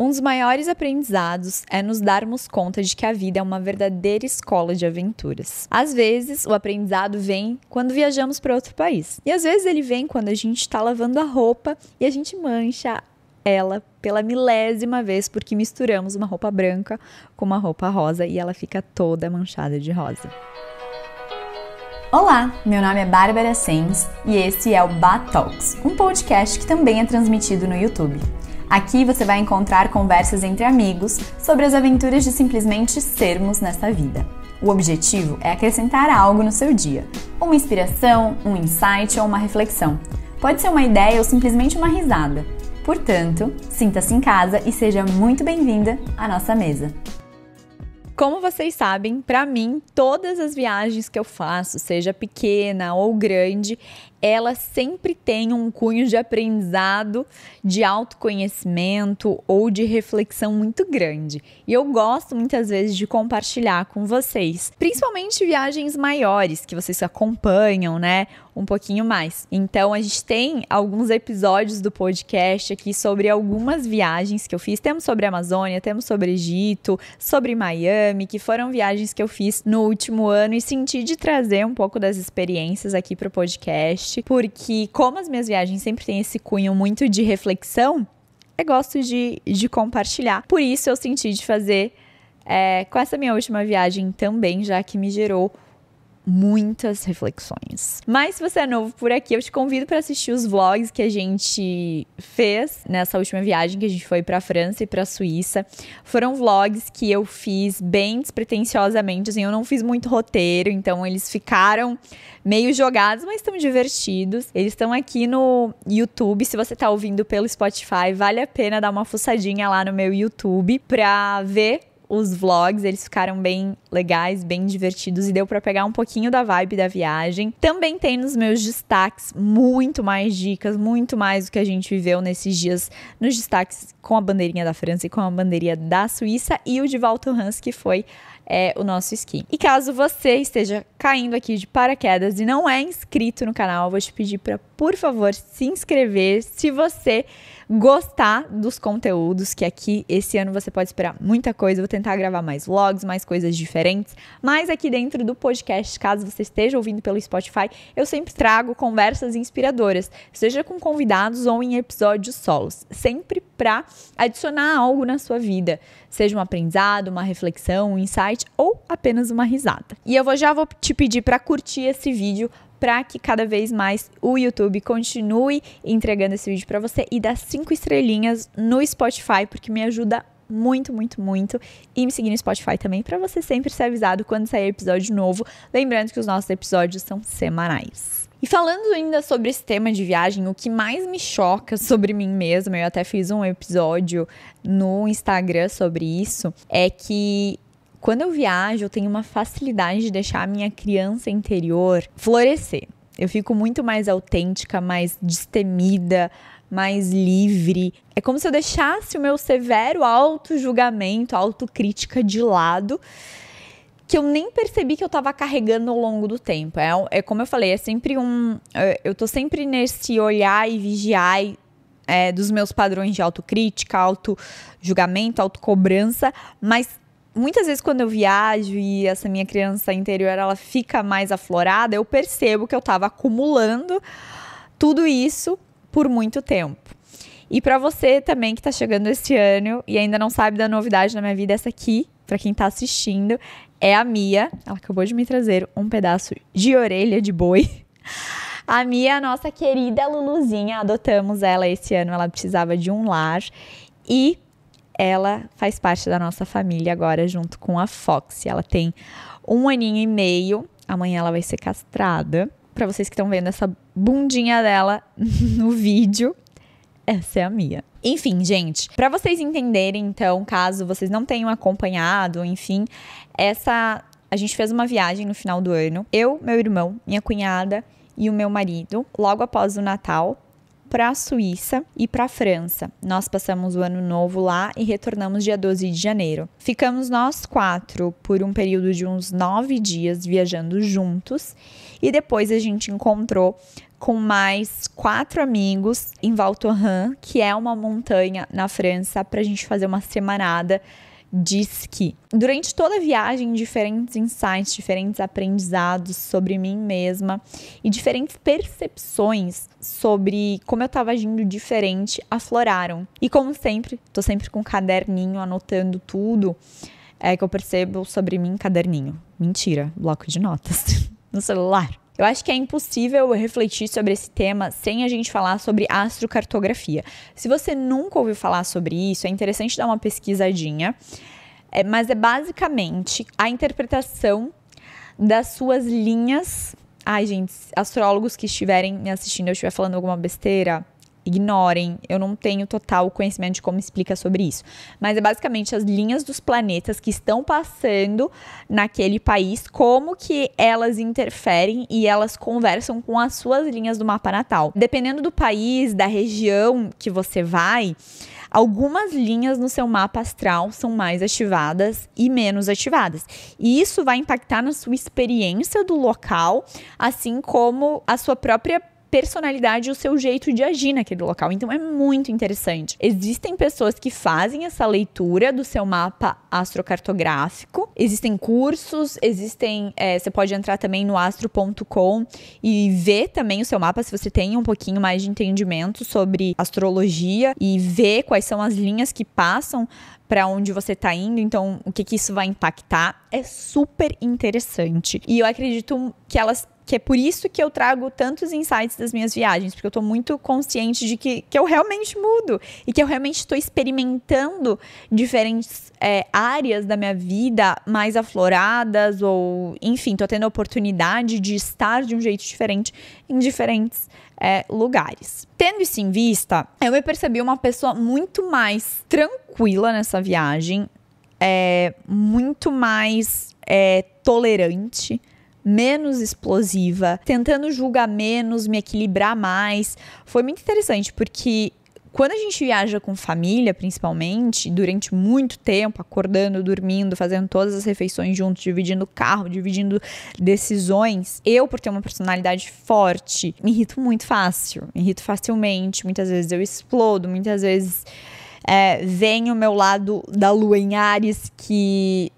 Um dos maiores aprendizados é nos darmos conta de que a vida é uma verdadeira escola de aventuras. Às vezes, o aprendizado vem quando viajamos para outro país. E às vezes ele vem quando a gente está lavando a roupa e a gente mancha ela pela milésima vez porque misturamos uma roupa branca com uma roupa rosa e ela fica toda manchada de rosa. Olá, meu nome é Bárbara Sens e esse é o Bat Talks, um podcast que também é transmitido no YouTube. Aqui você vai encontrar conversas entre amigos sobre as aventuras de simplesmente sermos nessa vida. O objetivo é acrescentar algo no seu dia, uma inspiração, um insight ou uma reflexão. Pode ser uma ideia ou simplesmente uma risada. Portanto, sinta-se em casa e seja muito bem-vinda à nossa mesa. Como vocês sabem, para mim, todas as viagens que eu faço, seja pequena ou grande, elas sempre têm um cunho de aprendizado, de autoconhecimento ou de reflexão muito grande. E eu gosto muitas vezes de compartilhar com vocês, principalmente viagens maiores que vocês acompanham, né? Um pouquinho mais. Então, a gente tem alguns episódios do podcast aqui sobre algumas viagens que eu fiz. Temos sobre a Amazônia, temos sobre Egito, sobre Miami, que foram viagens que eu fiz no último ano e senti de trazer um pouco das experiências aqui para o podcast. Porque como as minhas viagens sempre têm esse cunho muito de reflexão, eu gosto de compartilhar. Por isso eu senti de fazer com essa minha última viagem também, já que me gerou muitas reflexões. Mas se você é novo por aqui, eu te convido para assistir os vlogs que a gente fez nessa última viagem que a gente foi para a França e para a Suíça. Foram vlogs que eu fiz bem despretensiosamente, assim, eu não fiz muito roteiro, então eles ficaram meio jogados, mas estão divertidos. Eles estão aqui no YouTube. Se você tá ouvindo pelo Spotify, vale a pena dar uma fuçadinha lá no meu YouTube para ver os vlogs. Eles ficaram bem legais, bem divertidos e deu pra pegar um pouquinho da vibe da viagem. Também tem nos meus destaques muito mais dicas, muito mais do que a gente viveu nesses dias nos destaques com a bandeirinha da França e com a bandeirinha da Suíça e o de Val Thorens, que foi o nosso esqui. E caso você esteja caindo aqui de paraquedas e não é inscrito no canal, eu vou te pedir para, por favor, se inscrever. Se você gostar dos conteúdos, que aqui esse ano você pode esperar muita coisa, eu vou tentar gravar mais vlogs, mais coisas diferentes, mas aqui dentro do podcast, caso você esteja ouvindo pelo Spotify, eu sempre trago conversas inspiradoras, seja com convidados ou em episódios solos, sempre para adicionar algo na sua vida, seja um aprendizado, uma reflexão, um insight ou apenas uma risada. E eu já vou te pedir para curtir esse vídeo para que cada vez mais o YouTube continue entregando esse vídeo para você e dar 5 estrelinhas no Spotify, porque me ajuda muito, muito, muito. E me seguir no Spotify também, para você sempre ser avisado quando sair episódio novo. Lembrando que os nossos episódios são semanais. E falando ainda sobre esse tema de viagem, o que mais me choca sobre mim mesma, eu até fiz um episódio no Instagram sobre isso, é que quando eu viajo, eu tenho uma facilidade de deixar a minha criança interior florescer. Eu fico muito mais autêntica, mais destemida, mais livre. É como se eu deixasse o meu severo auto-julgamento, autocrítica de lado, que eu nem percebi que eu estava carregando ao longo do tempo. É como eu falei, é sempre eu tô sempre nesse olhar e vigiar dos meus padrões de autocrítica, auto-julgamento, autocobrança, mas muitas vezes quando eu viajo e essa minha criança interior ela fica mais aflorada, eu percebo que eu estava acumulando tudo isso por muito tempo. E para você também que está chegando esse ano e ainda não sabe da novidade na minha vida, essa aqui, para quem está assistindo, é a Mia. Ela acabou de me trazer um pedaço de orelha de boi. A Mia, a nossa querida Luluzinha, adotamos ela esse ano, ela precisava de um lar e ela faz parte da nossa família agora, junto com a Foxy. Ela tem 1 aninho e meio. Amanhã ela vai ser castrada. Para vocês que estão vendo essa bundinha dela no vídeo, essa é a Mia. Enfim, gente, para vocês entenderem, então, caso vocês não tenham acompanhado, enfim, a gente fez uma viagem no final do ano. Eu, meu irmão, minha cunhada e o meu marido, logo após o Natal, para a Suíça e para a França. Nós passamos o ano novo lá e retornamos dia 12 de janeiro. Ficamos nós 4 por um período de uns 9 dias viajando juntos e depois a gente encontrou com mais 4 amigos em Val Thorens, que é uma montanha na França, pra gente fazer uma semanada de esqui. Durante toda a viagem, diferentes insights, diferentes aprendizados sobre mim mesma e diferentes percepções sobre como eu estava agindo diferente afloraram. E como sempre, tô sempre com um caderninho anotando tudo que eu percebo sobre mim, caderninho. Mentira, bloco de notas no celular. Eu acho que é impossível refletir sobre esse tema sem a gente falar sobre astrocartografia. Se você nunca ouviu falar sobre isso, é interessante dar uma pesquisadinha. Mas é basicamente a interpretação das suas linhas. Ai, gente, astrólogos que estiverem me assistindo, eu estiver falando alguma besteira, ignorem, eu não tenho total conhecimento de como explica sobre isso. Mas é basicamente as linhas dos planetas que estão passando naquele país, como que elas interferem e elas conversam com as suas linhas do mapa natal. Dependendo do país, da região que você vai, algumas linhas no seu mapa astral são mais ativadas e menos ativadas. E isso vai impactar na sua experiência do local, assim como a sua própria personalidade e o seu jeito de agir naquele local. Então é muito interessante. Existem pessoas que fazem essa leitura do seu mapa astrocartográfico. Existem cursos, você pode entrar também no astro.com e ver também o seu mapa se você tem um pouquinho mais de entendimento sobre astrologia e ver quais são as linhas que passam para onde você está indo, então o que isso vai impactar. É super interessante. E eu acredito que é por isso que eu trago tantos insights das minhas viagens, porque eu tô muito consciente de que eu realmente mudo e que eu realmente estou experimentando diferentes áreas da minha vida mais afloradas ou, enfim, tô tendo a oportunidade de estar de um jeito diferente em diferentes lugares. Tendo isso em vista, eu me percebi uma pessoa muito mais tranquila nessa viagem, muito mais tolerante, menos explosiva, tentando julgar menos, me equilibrar mais. Foi muito interessante, porque quando a gente viaja com família, principalmente, durante muito tempo, acordando, dormindo, fazendo todas as refeições juntos, dividindo carro, dividindo decisões, eu, por ter uma personalidade forte, me irrito muito fácil, me irrito facilmente, muitas vezes eu explodo, muitas vezes vem o meu lado da lua em Áries, que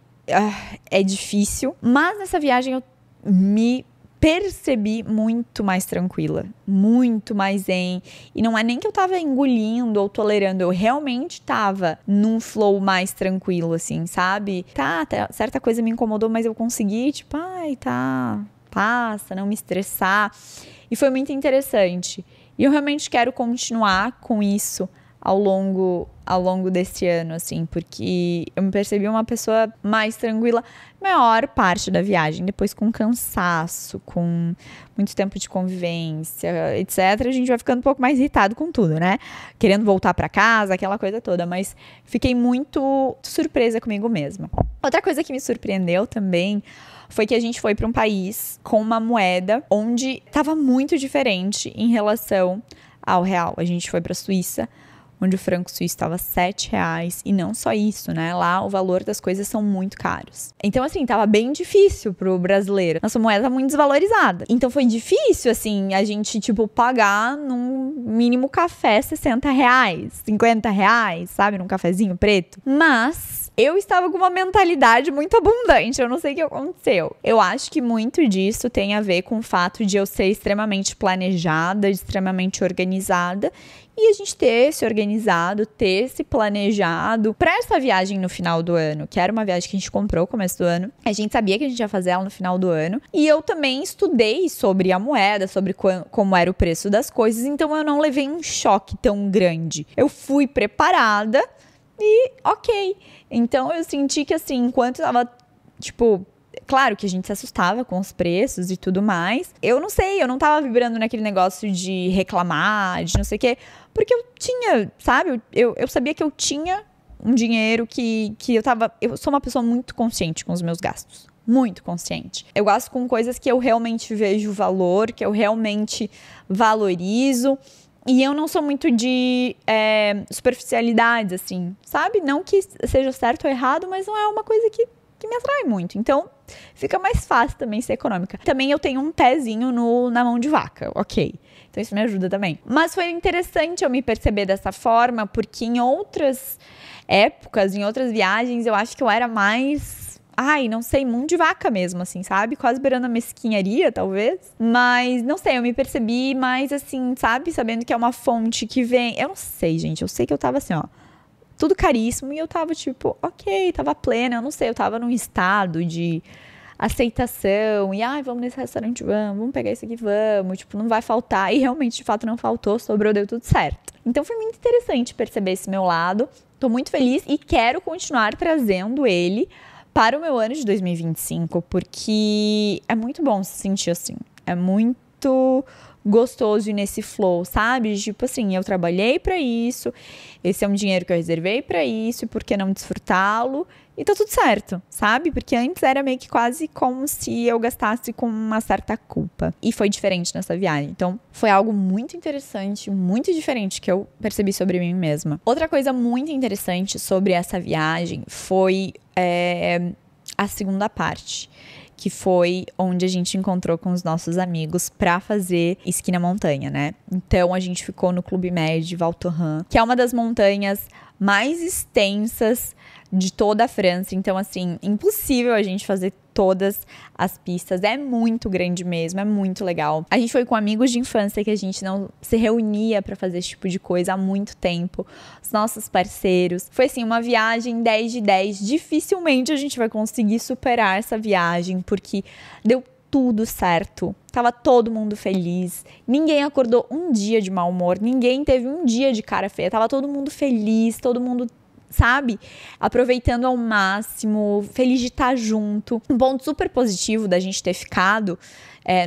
é difícil, mas nessa viagem eu me percebi muito mais tranquila, muito mais zen. E não é nem que eu tava engolindo ou tolerando, eu realmente tava num flow mais tranquilo, assim, sabe? Tá, certa coisa me incomodou, mas eu consegui, tipo, passa, não me estressar. E foi muito interessante. E eu realmente quero continuar com isso ao longo desse ano, assim, porque eu me percebi uma pessoa mais tranquila maior parte da viagem, depois com cansaço, com muito tempo de convivência, etc. A gente vai ficando um pouco mais irritado com tudo, né? Querendo voltar pra casa, aquela coisa toda, mas fiquei muito surpresa comigo mesma. Outra coisa que me surpreendeu também foi que a gente foi para um país com uma moeda onde estava muito diferente em relação ao real. A gente foi para a Suíça, onde o franco suíço estava R$7. E não só isso, né? Lá o valor das coisas são muito caros. Então, assim, tava bem difícil pro brasileiro. Nossa moeda tá muito desvalorizada. Então foi difícil, assim, a gente, pagar num mínimo café R$60, R$50, sabe? Num cafezinho preto. Mas eu estava com uma mentalidade muito abundante. Eu não sei o que aconteceu. Eu acho que muito disso tem a ver com o fato de eu ser extremamente planejada, extremamente organizada. E a gente ter se organizado, ter se planejado para essa viagem no final do ano, que era uma viagem que a gente comprou no começo do ano. A gente sabia que a gente ia fazer ela no final do ano. E eu também estudei sobre a moeda, sobre como era o preço das coisas, então eu não levei um choque tão grande. Eu fui preparada e ok. Então eu senti que, assim, enquanto eu tava, claro que a gente se assustava com os preços e tudo mais. Eu não sei, eu não tava vibrando naquele negócio de reclamar, de não sei o quê. Porque eu tinha, sabe? Eu sabia que eu tinha um dinheiro que eu sou uma pessoa muito consciente com os meus gastos. Muito consciente. Eu gasto com coisas que eu realmente vejo valor, que eu realmente valorizo. E eu não sou muito de superficialidades, assim, sabe? Não que seja certo ou errado, mas não é uma coisa que me atrai muito. Então, fica mais fácil também ser econômica. Também eu tenho um pezinho na mão de vaca, ok. Então isso me ajuda também. Mas foi interessante eu me perceber dessa forma, porque em outras épocas, em outras viagens, eu acho que eu era mais... não sei, mão de vaca mesmo, assim, sabe? Quase beirando a mesquinharia, talvez. Mas, não sei, eu me percebi mais, assim, sabe? Sabendo que é uma fonte que vem... Eu não sei, gente. Eu sei que eu tava assim, ó... Tudo caríssimo. E eu tava, tipo, ok, tava plena. Eu não sei, eu tava num estado de aceitação. E, vamos nesse restaurante, vamos pegar isso aqui, vamos. Tipo, não vai faltar. E realmente, de fato, não faltou. Sobrou, deu tudo certo. Então, foi muito interessante perceber esse meu lado. Tô muito feliz e quero continuar trazendo ele para o meu ano de 2025, porque é muito bom se sentir assim. É muito gostoso ir nesse flow, sabe? Tipo assim, eu trabalhei para isso, esse é um dinheiro que eu reservei para isso, e por que não desfrutá-lo? E tá tudo certo, sabe? Porque antes era meio que quase como se eu gastasse com uma certa culpa. E foi diferente nessa viagem. Então, foi algo muito interessante, muito diferente que eu percebi sobre mim mesma. Outra coisa muito interessante sobre essa viagem foi a segunda parte, que foi onde a gente encontrou com os nossos amigos pra fazer esqui na montanha, né? Então, a gente ficou no Clube Med de Val Thorens, que é uma das montanhas mais extensas de toda a França. Então, assim, impossível a gente fazer todas as pistas. É muito grande mesmo, é muito legal. A gente foi com amigos de infância que a gente não se reunia pra fazer esse tipo de coisa há muito tempo. Os nossos parceiros. Foi, assim, uma viagem 10 de 10. Dificilmente a gente vai conseguir superar essa viagem, porque deu tudo certo. Tava todo mundo feliz. Ninguém acordou um dia de mau humor. Ninguém teve um dia de cara feia. Tava todo mundo feliz, todo mundo, sabe, aproveitando ao máximo, feliz de estar junto. Um ponto super positivo da gente ter ficado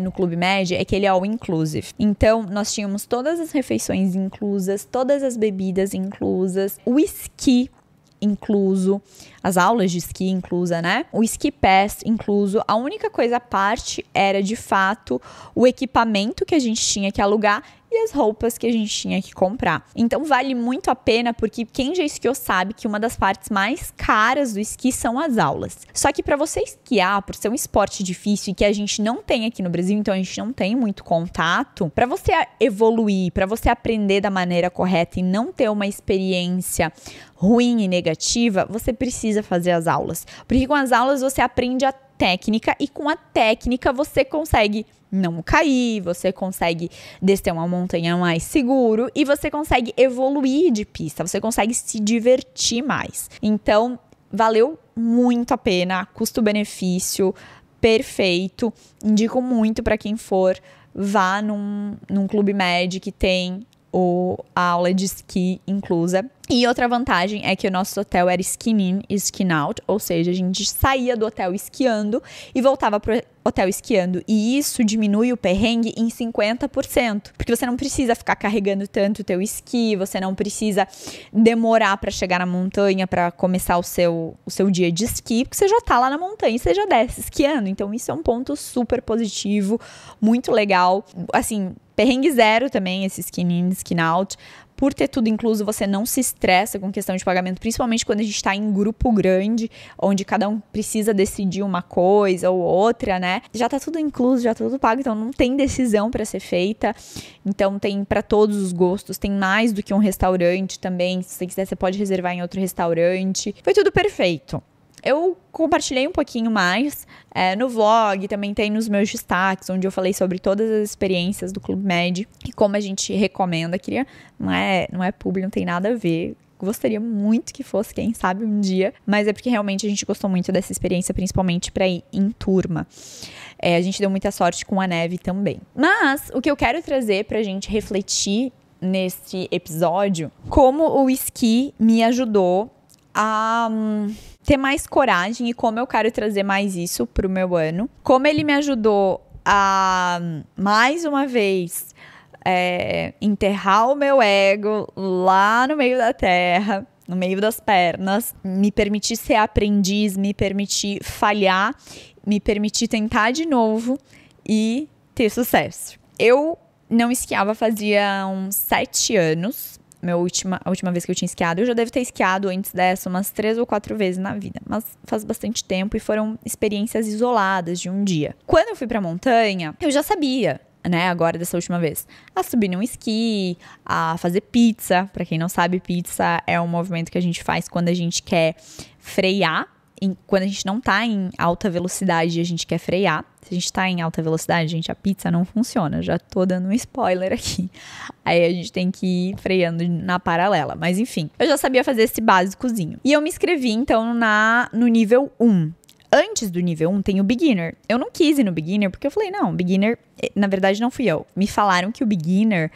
no Clube Med é que ele é all inclusive. Então, nós tínhamos todas as refeições inclusas, todas as bebidas inclusas, o esqui incluso, as aulas de esqui inclusa, né? O Ski Pass incluso. A única coisa à parte era, de fato, o equipamento que a gente tinha que alugar e as roupas que a gente tinha que comprar. Então, vale muito a pena, porque quem já esquiou sabe que uma das partes mais caras do esqui são as aulas. Só que para você esquiar, por ser um esporte difícil e que a gente não tem aqui no Brasil, então a gente não tem muito contato, para você evoluir, para você aprender da maneira correta e não ter uma experiência ruim e negativa, você precisa fazer as aulas. Porque com as aulas você aprende a técnica e com a técnica você consegue não cair, você consegue descer uma montanha mais seguro e você consegue evoluir de pista, você consegue se divertir mais. Então, valeu muito a pena, custo-benefício perfeito. Indico muito para quem for, vá num Clube Med que tem a aula de esqui inclusa. E outra vantagem é que o nosso hotel era skin in e skin out, ou seja, a gente saía do hotel esquiando e voltava pro hotel esquiando. E isso diminui o perrengue em 50%, porque você não precisa ficar carregando tanto o teu esqui, você não precisa demorar para chegar na montanha para começar o seu dia de esqui, porque você já tá lá na montanha e você já desce esquiando. Então isso é um ponto super positivo, muito legal. Assim, perrengue zero também, esse skin in, skin out. Por ter tudo incluso, você não se estressa com questão de pagamento, principalmente quando a gente está em grupo grande, onde cada um precisa decidir uma coisa ou outra, né? Já tá tudo incluso, já tá tudo pago, então não tem decisão para ser feita. Então tem para todos os gostos, tem mais do que um restaurante também. Se você quiser, você pode reservar em outro restaurante. Foi tudo perfeito. Eu compartilhei um pouquinho mais no vlog, também tem nos meus destaques, onde eu falei sobre todas as experiências do Clube Med e como a gente recomenda. Não é publi, não tem nada a ver. Gostaria muito que fosse, quem sabe, um dia, mas é porque realmente a gente gostou muito dessa experiência, principalmente para ir em turma. A gente deu muita sorte com a neve também. Mas o que eu quero trazer pra gente refletir nesse episódio, como o esqui me ajudou a ter mais coragem e como eu quero trazer mais isso pro meu ano. Como ele me ajudou a, mais uma vez, enterrar o meu ego lá no meio da terra, no meio das pernas, me permitir ser aprendiz, me permitir falhar, me permitir tentar de novo e ter sucesso. Eu não esquiava fazia uns 7 anos. A última vez que eu tinha esquiado, eu já devo ter esquiado antes dessa umas 3 ou 4 vezes na vida, mas faz bastante tempo e foram experiências isoladas de um dia. Quando eu fui pra montanha, eu já sabia, né, agora dessa última vez, a subir num esqui, a fazer pizza. Pra quem não sabe, pizza é um movimento que a gente faz quando a gente quer frear. Quando a gente não tá em alta velocidade e a gente quer frear. Se a gente tá em alta velocidade, gente, a pizza não funciona. Já tô dando um spoiler aqui. Aí a gente tem que ir freando na paralela. Mas enfim, eu já sabia fazer esse básicozinho. E eu me inscrevi, então, no nível 1. Antes do nível 1 tem o beginner. Eu não quis ir no beginner porque eu falei, não, beginner, na verdade não fui eu. Me falaram que o beginner,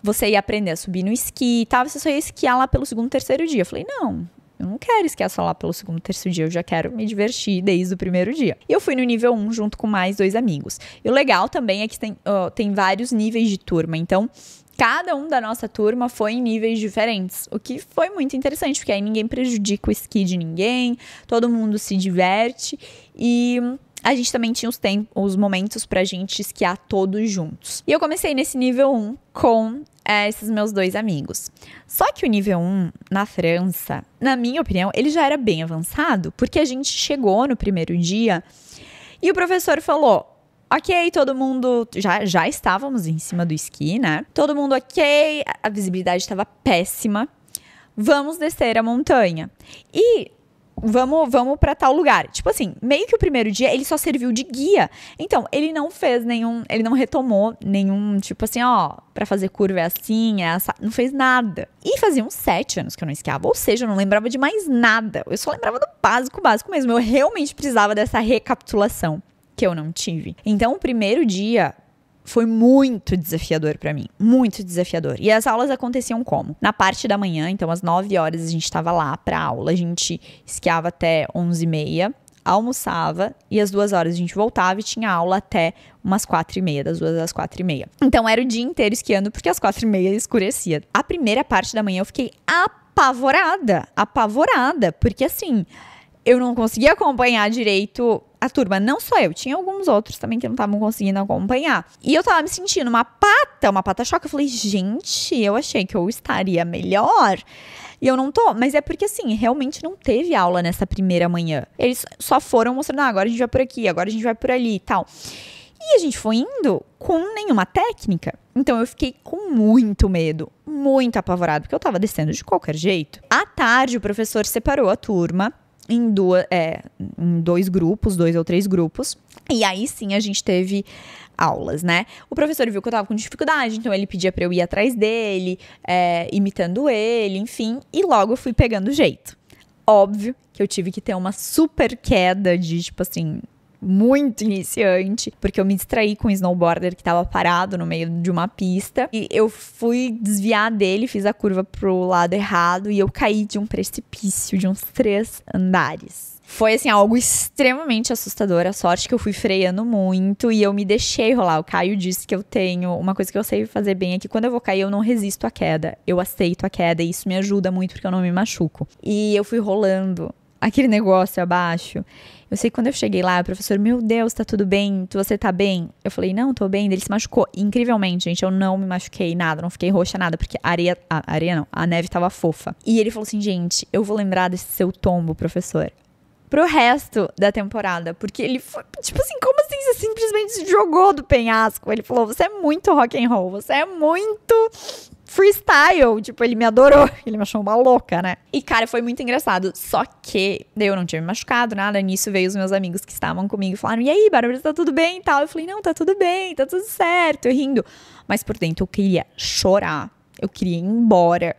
você ia aprender a subir no esqui e tal, você só ia esquiar lá pelo 2º, 3º dia. Eu falei, não, eu não quero esquiar só lá pelo 2º, 3º dia, eu já quero me divertir desde o primeiro dia. E eu fui no nível 1 junto com mais 2 amigos. E o legal também é que tem vários níveis de turma, então cada um da nossa turma foi em níveis diferentes, o que foi muito interessante, porque aí ninguém prejudica o esqui de ninguém, todo mundo se diverte e a gente também tinha os momentos pra gente esquiar todos juntos. E eu comecei nesse nível 1 com esses meus 2 amigos. Só que o nível 1 na França, na minha opinião, ele já era bem avançado, porque a gente chegou no primeiro dia e o professor falou, ok, todo mundo, já estávamos em cima do esqui, né? Todo mundo ok, a visibilidade estava péssima. Vamos descer a montanha. E vamos para tal lugar. Tipo assim, meio que o primeiro dia ele só serviu de guia. Então, ele não retomou nenhum, tipo assim, ó, pra fazer curva é assim, é essa, não fez nada. E fazia uns 7 anos que eu não esquiava, ou seja, eu não lembrava de mais nada. Eu só lembrava do básico mesmo. Eu realmente precisava dessa recapitulação que eu não tive. Então, o primeiro dia foi muito desafiador pra mim, muito desafiador. E as aulas aconteciam como? Na parte da manhã, então às 9 horas a gente estava lá pra aula, a gente esquiava até 11h30, almoçava e às 2 horas a gente voltava e tinha aula até umas 4h30, das 2 às 4h30. Então era o dia inteiro esquiando porque às 4h30 escurecia. A primeira parte da manhã eu fiquei apavorada, porque assim, eu não conseguia acompanhar direito a turma, não só eu, tinha alguns outros também que não estavam conseguindo acompanhar. E eu tava me sentindo uma pata choque. Eu falei, gente, eu achei que eu estaria melhor e eu não tô. Mas é porque, assim, realmente não teve aula nessa primeira manhã. Eles só foram mostrando, agora a gente vai por aqui, agora a gente vai por ali e tal. E a gente foi indo com nenhuma técnica. Então eu fiquei com muito medo, muito apavorado, porque eu tava descendo de qualquer jeito. À tarde, o professor separou a turma em 2 grupos, 2 ou 3 grupos. E aí sim a gente teve aulas, né? O professor viu que eu tava com dificuldade, então ele pedia pra eu ir atrás dele, imitando ele, enfim. E logo eu fui pegando o jeito. Óbvio que eu tive que ter uma super queda de, tipo assim, muito iniciante, porque eu me distraí com um snowboarder que tava parado no meio de uma pista e eu fui desviar dele, fiz a curva pro lado errado e eu caí de um precipício de uns 3 andares. Foi, assim, algo extremamente assustador. A sorte que eu fui freando muito e eu me deixei rolar. O Caio disse que eu tenho uma coisa que eu sei fazer bem é que quando eu vou cair, eu não resisto à queda. Eu aceito a queda e isso me ajuda muito porque eu não me machuco. E eu fui rolando aquele negócio abaixo. Eu sei que quando eu cheguei lá, o professor, meu Deus, tá tudo bem? Você tá bem? Eu falei, não, tô bem. Ele se machucou. E, incrivelmente, gente, eu não me machuquei nada, não fiquei roxa nada, porque a neve tava fofa. E ele falou assim, gente, eu vou lembrar desse seu tombo, professor, pro resto da temporada, porque ele foi, tipo assim, como assim você simplesmente se jogou do penhasco? Ele falou, você é muito rock and roll, você é muito freestyle, tipo, ele me adorou, ele me achou uma louca, né? E, cara, foi muito engraçado, só que eu não tinha me machucado, nada, nisso veio os meus amigos que estavam comigo e falaram, e aí, Bárbara, tá tudo bem e tal? Eu falei, não, tá tudo bem, tá tudo certo, eu rindo, mas por dentro eu queria chorar, eu queria ir embora,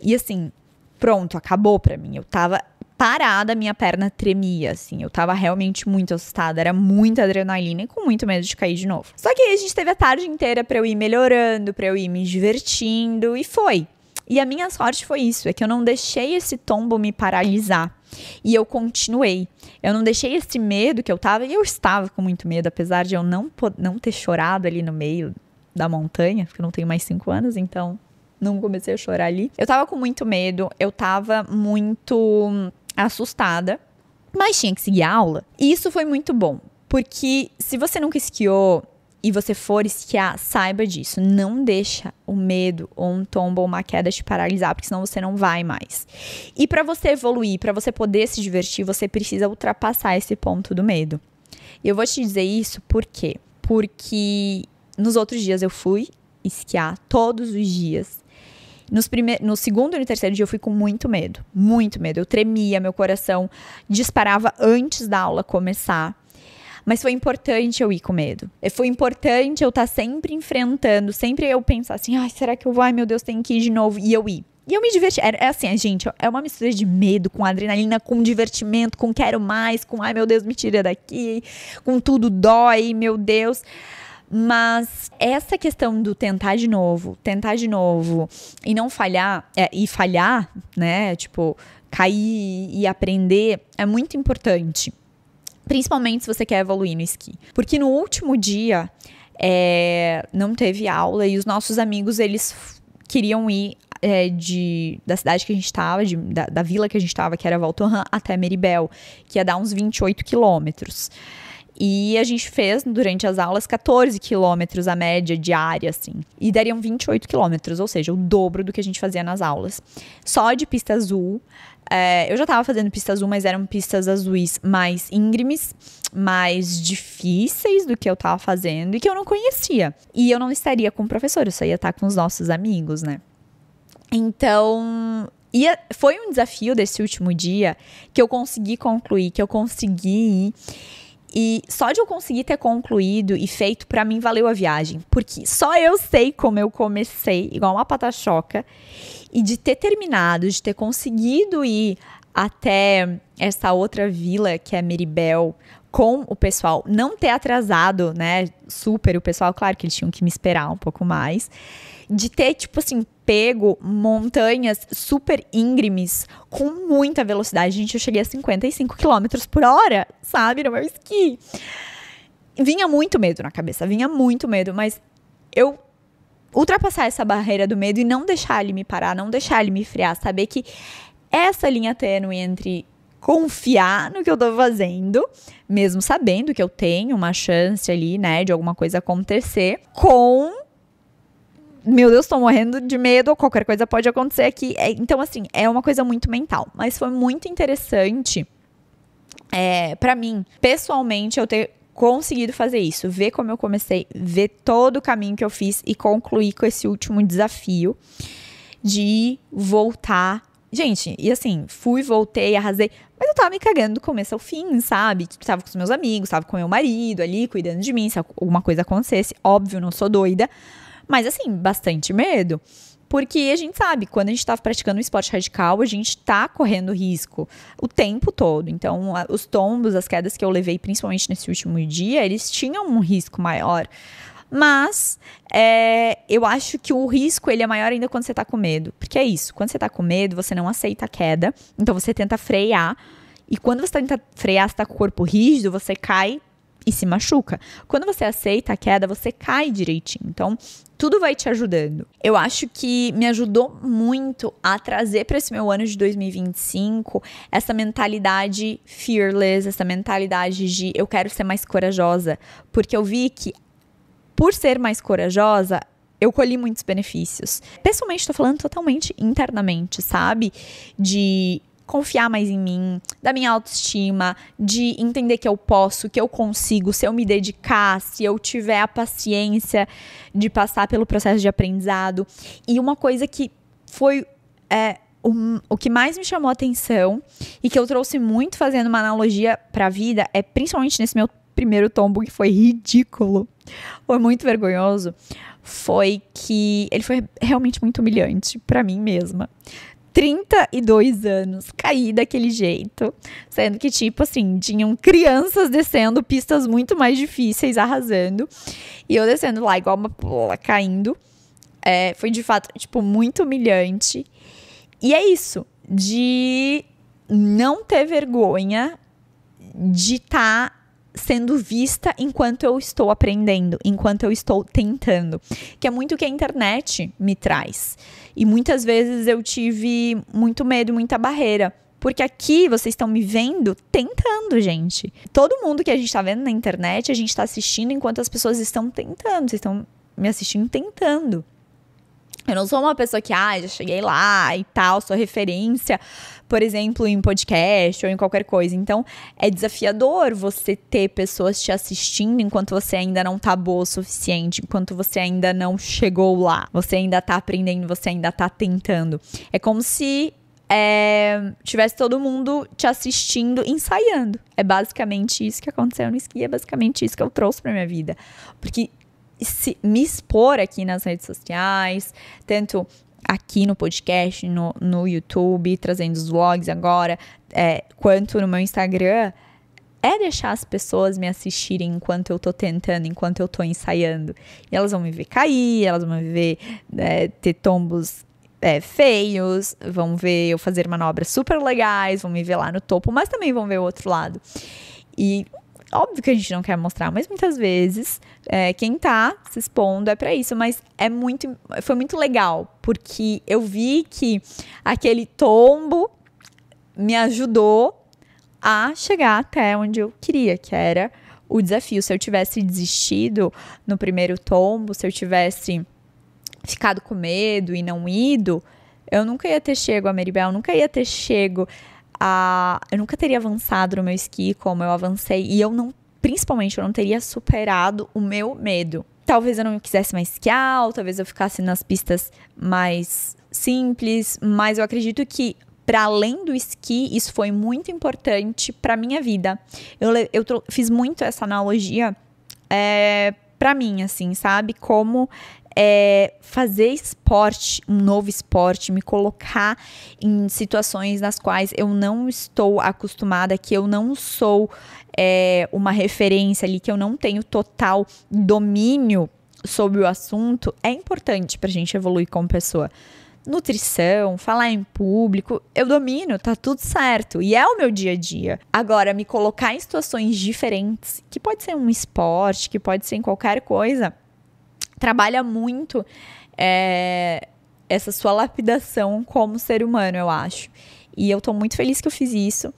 e assim, pronto, acabou pra mim, eu tava parada, minha perna tremia, assim, eu tava realmente muito assustada, era muita adrenalina e com muito medo de cair de novo. Só que aí a gente teve a tarde inteira pra eu ir melhorando, pra eu ir me divertindo e foi. E a minha sorte foi isso, é que eu não deixei esse tombo me paralisar e eu continuei. Eu não deixei esse medo que eu tava, e eu estava com muito medo, apesar de eu não ter chorado ali no meio da montanha, porque eu não tenho mais 5 anos, então não comecei a chorar ali. Eu tava com muito medo, eu tava muito assustada, mas tinha que seguir a aula. E isso foi muito bom, porque se você nunca esquiou e você for esquiar, saiba disso. Não deixa o medo ou um tombo ou uma queda te paralisar, porque senão você não vai mais. E para você evoluir, para você poder se divertir, você precisa ultrapassar esse ponto do medo. E eu vou te dizer isso por quê? Porque Nos outros dias eu fui esquiar todos os dias. No segundo e no terceiro dia eu fui com muito medo. Muito medo. Eu tremia, meu coração disparava antes da aula começar. Mas foi importante eu ir com medo. Foi importante eu estar sempre enfrentando, sempre eu pensar assim, ai, será que eu vou? Ai, meu Deus, tem que ir de novo. E eu ir. E eu me diverti. É assim, gente, é uma mistura de medo, com adrenalina, com divertimento, com quero mais, com ai, meu Deus, me tira daqui, com tudo dói, meu Deus. Mas essa questão do tentar de novo e não falhar, e falhar, né, tipo, cair e aprender é muito importante. Principalmente se você quer evoluir no esqui. Porque no último dia, não teve aula e os nossos amigos, eles queriam ir da cidade que a gente estava, da vila que a gente estava, que era Val Thorens, até Meribel, que ia dar uns 28 quilômetros. E a gente fez, durante as aulas, 14 quilômetros a média diária, assim. E dariam 28 quilômetros, ou seja, o dobro do que a gente fazia nas aulas. Só de pista azul. Eu já estava fazendo pista azul, mas eram pistas azuis mais íngremes, mais difíceis do que eu estava fazendo e que eu não conhecia. E eu não estaria com o professor, eu só ia estar com os nossos amigos, né? Então, foi um desafio desse último dia que eu consegui concluir, que eu consegui ir. E só de eu conseguir ter concluído e feito, pra mim, valeu a viagem. Porque só eu sei como eu comecei, igual uma patachoca. E de ter terminado, de ter conseguido ir até essa outra vila, que é Meribel, com o pessoal, não ter atrasado, né, super o pessoal, claro que eles tinham que me esperar um pouco mais. De ter, tipo assim, pego montanhas super íngremes com muita velocidade. Gente, eu cheguei a 55 km por hora, sabe, no meu esqui. Vinha muito medo na cabeça, mas eu ultrapassar essa barreira do medo e não deixar ele me parar, não deixar ele me frear, saber que essa linha tênue entre confiar no que eu tô fazendo, mesmo sabendo que eu tenho uma chance ali, né, de alguma coisa acontecer, com meu Deus, tô morrendo de medo, qualquer coisa pode acontecer aqui. Então, assim, é uma coisa muito mental. Mas foi muito interessante pra mim, pessoalmente, eu ter conseguido fazer isso. Ver como eu comecei, ver todo o caminho que eu fiz e concluir com esse último desafio de voltar. Gente, e assim, voltei, arrasei. Mas eu tava me cagando do começo ao fim, sabe? Tava com os meus amigos, tava com meu marido ali, cuidando de mim. Se alguma coisa acontecesse, óbvio, não sou doida. Mas, assim, bastante medo. Porque a gente sabe, quando a gente tá praticando um esporte radical, a gente tá correndo risco o tempo todo. Então, os tombos, as quedas que eu levei, principalmente nesse último dia, eles tinham um risco maior. Mas, eu acho que o risco, ele é maior ainda quando você tá com medo. Porque é isso, quando você tá com medo, você não aceita a queda. Então, você tenta frear. E quando você tenta frear, você tá com o corpo rígido, você cai e se machuca. Quando você aceita a queda, você cai direitinho. Então, tudo vai te ajudando. Eu acho que me ajudou muito a trazer para esse meu ano de 2025 essa mentalidade fearless, essa mentalidade de eu quero ser mais corajosa. Porque eu vi que, por ser mais corajosa, eu colhi muitos benefícios. Pessoalmente, estou falando totalmente internamente, sabe? De confiar mais em mim, da minha autoestima, de entender que eu posso, que eu consigo, se eu me dedicar, se eu tiver a paciência de passar pelo processo de aprendizado. E uma coisa que foi o que mais me chamou a atenção e que eu trouxe muito fazendo uma analogia para a vida, principalmente nesse meu primeiro tombo, que foi ridículo, foi muito vergonhoso, foi que ele foi realmente muito humilhante para mim mesma. 32 anos, caí daquele jeito, sendo que, tipo assim, tinham crianças descendo pistas muito mais difíceis, arrasando, e eu descendo lá igual uma pola, caindo. Foi, de fato, tipo, muito humilhante. E é isso, de não ter vergonha de estar sendo vista enquanto eu estou aprendendo, enquanto eu estou tentando, que é muito o que a internet me traz. E muitas vezes eu tive muito medo, muita barreira, porque aqui vocês estão me vendo tentando, gente. Todo mundo que a gente está vendo na internet, a gente está assistindo enquanto as pessoas estão tentando, vocês estão me assistindo tentando. Eu não sou uma pessoa que, já cheguei lá e tal, sou referência por exemplo, em podcast ou em qualquer coisa. Então, é desafiador você ter pessoas te assistindo enquanto você ainda não tá boa o suficiente, enquanto você ainda não chegou lá. Você ainda tá aprendendo, você ainda tá tentando. É como se tivesse todo mundo te assistindo, ensaiando. É basicamente isso que aconteceu no esqui, é basicamente isso que eu trouxe pra minha vida. Porque me expor aqui nas redes sociais, tanto aqui no podcast, no YouTube, trazendo os vlogs agora, quanto no meu Instagram, é deixar as pessoas me assistirem enquanto eu tô tentando, enquanto eu tô ensaiando. E elas vão me ver cair, elas vão me ver ter tombos feios, vão ver eu fazer manobras super legais, vão me ver lá no topo, mas também vão ver o outro lado. E óbvio que a gente não quer mostrar, mas muitas vezes quem tá se expondo é pra isso, mas foi muito legal, porque eu vi que aquele tombo me ajudou a chegar até onde eu queria, que era o desafio. Se eu tivesse desistido no primeiro tombo, se eu tivesse ficado com medo e não ido, eu nunca ia ter chego a Maribel, eu nunca ia ter chego eu nunca teria avançado no meu esqui como eu avancei, e principalmente eu não teria superado o meu medo. Talvez eu não quisesse mais esquiar, ou talvez eu ficasse nas pistas mais simples, mas eu acredito que para além do esqui, isso foi muito importante para minha vida. Eu fiz muito essa analogia para mim, assim, sabe? Como fazer esporte, um novo esporte, me colocar em situações nas quais eu não estou acostumada, que eu não sou uma referência ali, que eu não tenho total domínio sobre o assunto, é importante pra gente evoluir como pessoa. Nutrição, falar em público, eu domino, tá tudo certo, e é o meu dia a dia. Agora, me colocar em situações diferentes, que pode ser um esporte, que pode ser em qualquer coisa, trabalha muito essa sua lapidação como ser humano, eu acho. E eu tô muito feliz que eu fiz isso.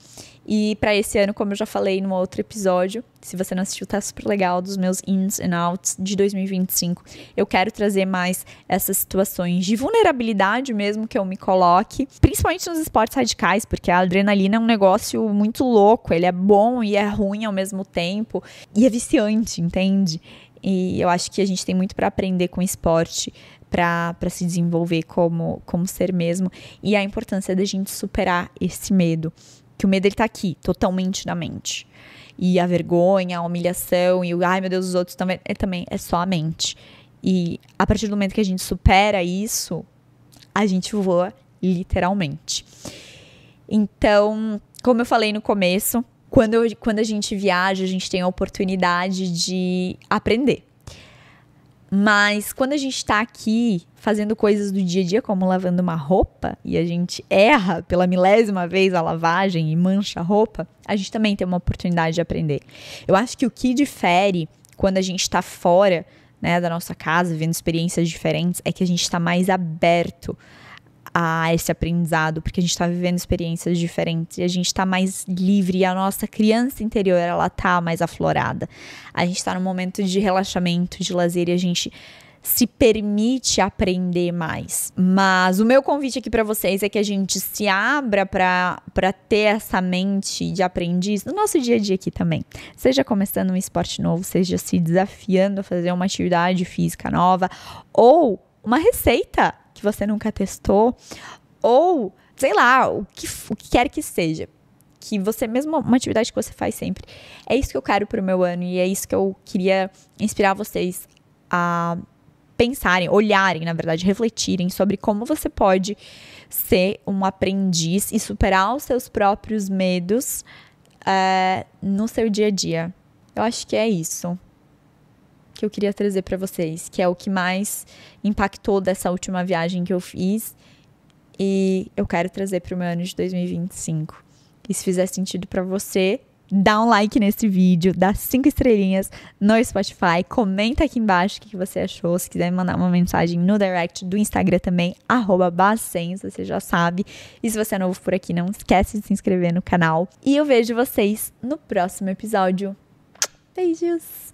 E para esse ano, como eu já falei no outro episódio, se você não assistiu, tá super legal, dos meus ins and outs de 2025. Eu quero trazer mais essas situações de vulnerabilidade mesmo que eu me coloque, principalmente nos esportes radicais, porque a adrenalina é um negócio muito louco, ele é bom e é ruim ao mesmo tempo, e é viciante, entende? E eu acho que a gente tem muito para aprender com o esporte, para se desenvolver como ser mesmo, e a importância da gente superar esse medo. Que o medo, ele tá aqui, totalmente na mente. E a vergonha, a humilhação, e o ai meu Deus, os outros também é só a mente. E a partir do momento que a gente supera isso, a gente voa literalmente. Então, como eu falei no começo, quando a gente viaja, a gente tem a oportunidade de aprender. Mas quando a gente tá aqui fazendo coisas do dia a dia, como lavando uma roupa, e a gente erra pela 1000ª vez a lavagem e mancha a roupa, a gente também tem uma oportunidade de aprender. Eu acho que o que difere quando a gente tá fora, né, da nossa casa, vivendo experiências diferentes, é que a gente tá mais aberto a esse aprendizado, porque a gente tá vivendo experiências diferentes e a gente tá mais livre, e a nossa criança interior, ela tá mais aflorada. A gente tá num momento de relaxamento, de lazer, e a gente se permite aprender mais. Mas o meu convite aqui pra vocês é que a gente se abra pra ter essa mente de aprendiz no nosso dia a dia aqui também. Seja começando um esporte novo, seja se desafiando a fazer uma atividade física nova, ou uma receita que você nunca testou, ou, sei lá, o que quer que seja. Que você, mesmo uma atividade que você faz sempre. É isso que eu quero pro meu ano, e é isso que eu queria inspirar vocês a pensarem, olharem, na verdade, refletirem sobre como você pode ser um aprendiz e superar os seus próprios medos no seu dia a dia. Eu acho que é isso que eu queria trazer para vocês, que é o que mais impactou dessa última viagem que eu fiz, e eu quero trazer para o meu ano de 2025. E se fizer sentido para você, dá um like nesse vídeo, dá 5 estrelinhas no Spotify, comenta aqui embaixo o que você achou. Se quiser me mandar uma mensagem no direct do Instagram também, @basens, você já sabe. E se você é novo por aqui, não esquece de se inscrever no canal. E eu vejo vocês no próximo episódio. Beijos!